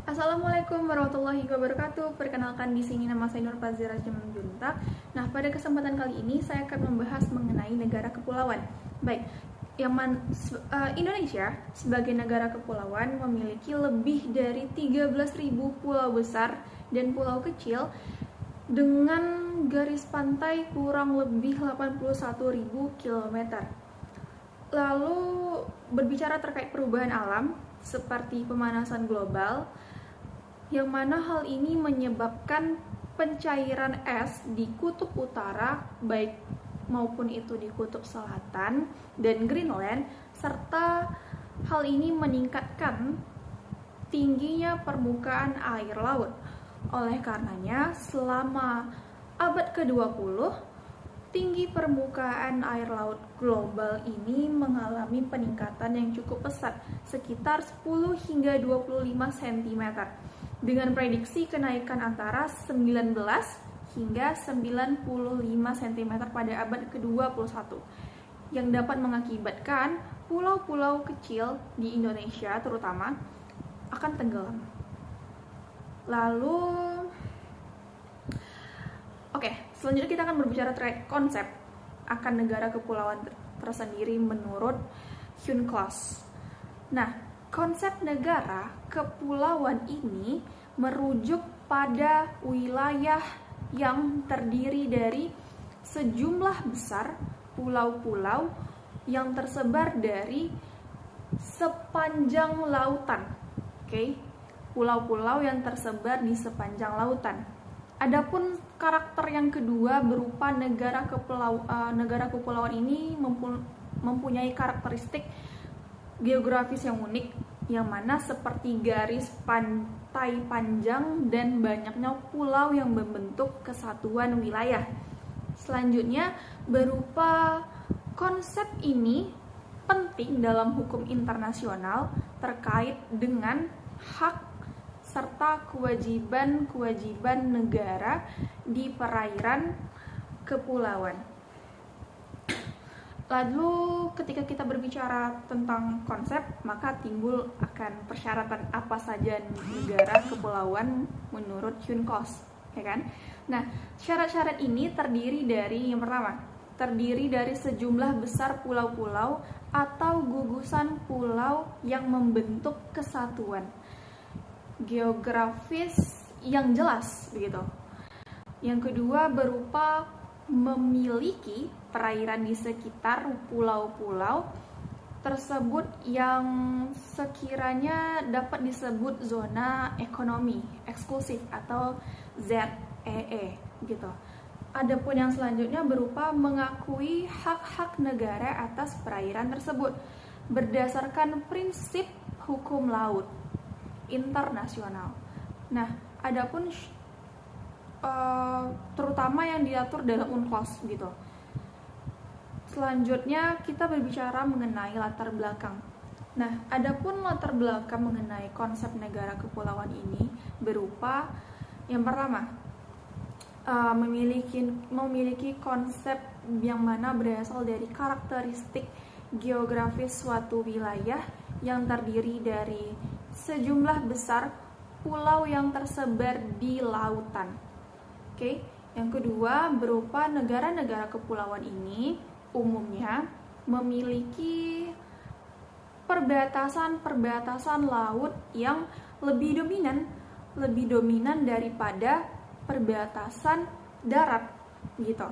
Assalamualaikum warahmatullahi wabarakatuh. Perkenalkan di sini nama saya Nur Fazira Simanjuntak. Nah, pada kesempatan kali ini saya akan membahas mengenai negara kepulauan. Baik, Indonesia sebagai negara kepulauan memiliki lebih dari 13.000 pulau besar dan pulau kecil dengan garis pantai kurang lebih 81.000 km. Lalu berbicara terkait perubahan alam seperti pemanasan global, yang mana hal ini menyebabkan pencairan es di kutub utara, baik maupun itu di kutub selatan dan Greenland, serta hal ini meningkatkan tingginya permukaan air laut. Oleh karenanya, selama abad ke-20, tinggi permukaan air laut global ini mengalami peningkatan yang cukup pesat, sekitar 10 hingga 25 cm, dengan prediksi kenaikan antara 19 hingga 95 cm pada abad ke-21, yang dapat mengakibatkan pulau-pulau kecil di Indonesia terutama akan tenggelam. Lalu, selanjutnya kita akan berbicara terkait konsep akan negara kepulauan tersendiri menurut UNCLOS. Nah, konsep negara kepulauan ini merujuk pada wilayah yang terdiri dari sejumlah besar pulau-pulau yang tersebar dari sepanjang lautan. Pulau-pulau yang tersebar di sepanjang lautan. Adapun karakter yang kedua berupa negara kepulauan ini mempunyai karakteristik geografis yang unik, yang mana seperti garis pantai panjang dan banyaknya pulau yang membentuk kesatuan wilayah. Selanjutnya berupa konsep ini penting dalam hukum internasional terkait dengan hak serta kewajiban-kewajiban negara di perairan kepulauan. Lalu ketika kita berbicara tentang konsep, maka timbul akan persyaratan apa saja negara kepulauan menurut UNCLOS, ya kan? Nah, syarat-syarat ini terdiri dari yang pertama, terdiri dari sejumlah besar pulau-pulau atau gugusan pulau yang membentuk kesatuan geografis yang jelas begitu. Yang kedua berupa memiliki perairan di sekitar pulau-pulau tersebut yang sekiranya dapat disebut zona ekonomi eksklusif atau ZEE gitu. Adapun yang selanjutnya berupa mengakui hak-hak negara atas perairan tersebut berdasarkan prinsip hukum laut internasional. Nah, adapun terutama yang diatur dalam UNCLOS gitu. Selanjutnya kita berbicara mengenai latar belakang. Nah, adapun latar belakang mengenai konsep negara kepulauan ini berupa yang pertama, memiliki konsep yang mana berasal dari karakteristik geografis suatu wilayah yang terdiri dari sejumlah besar pulau yang tersebar di lautan. Yang kedua berupa negara-negara kepulauan ini umumnya memiliki perbatasan laut yang lebih dominan daripada perbatasan darat gitu.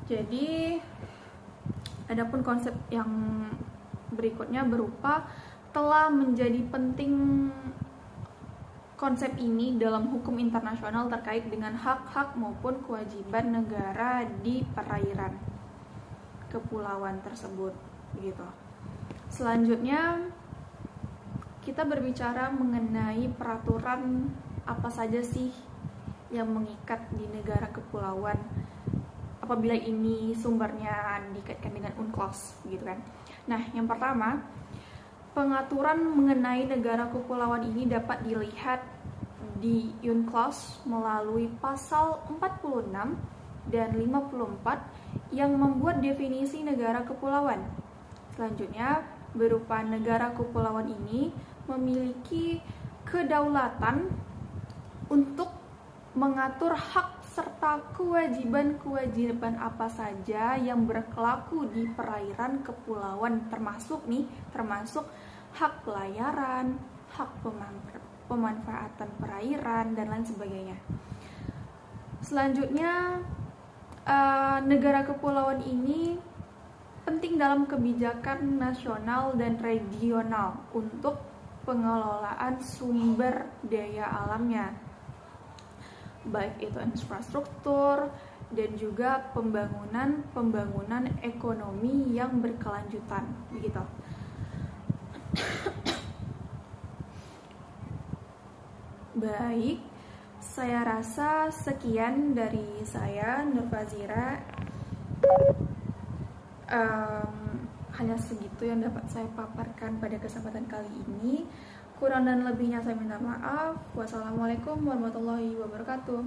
Jadi adapun konsep yang berikutnya berupa telah menjadi penting konsep ini dalam hukum internasional terkait dengan hak-hak maupun kewajiban negara di perairan kepulauan tersebut begitu. Selanjutnya kita berbicara mengenai peraturan apa saja sih yang mengikat di negara kepulauan apabila ini sumbernya dikaitkan dengan UNCLOS gitu kan. Nah, yang pertama, pengaturan mengenai negara kepulauan ini dapat dilihat di UNCLOS melalui pasal 46 dan 54 yang membuat definisi negara kepulauan. Selanjutnya, berupa negara kepulauan ini memiliki kedaulatan untuk mengatur hak serta kewajiban-kewajiban apa saja yang berlaku di perairan kepulauan, termasuk hak pelayaran, hak pemanfaatan perairan, dan lain sebagainya. Selanjutnya, negara kepulauan ini penting dalam kebijakan nasional dan regional untuk pengelolaan sumber daya alamnya, baik itu infrastruktur dan juga pembangunan ekonomi yang berkelanjutan, begitu. Baik, saya rasa sekian dari saya, Nur Fazira. Hanya segitu yang dapat saya paparkan pada kesempatan kali ini. Kurang dan lebihnya saya minta maaf. Wassalamualaikum warahmatullahi wabarakatuh.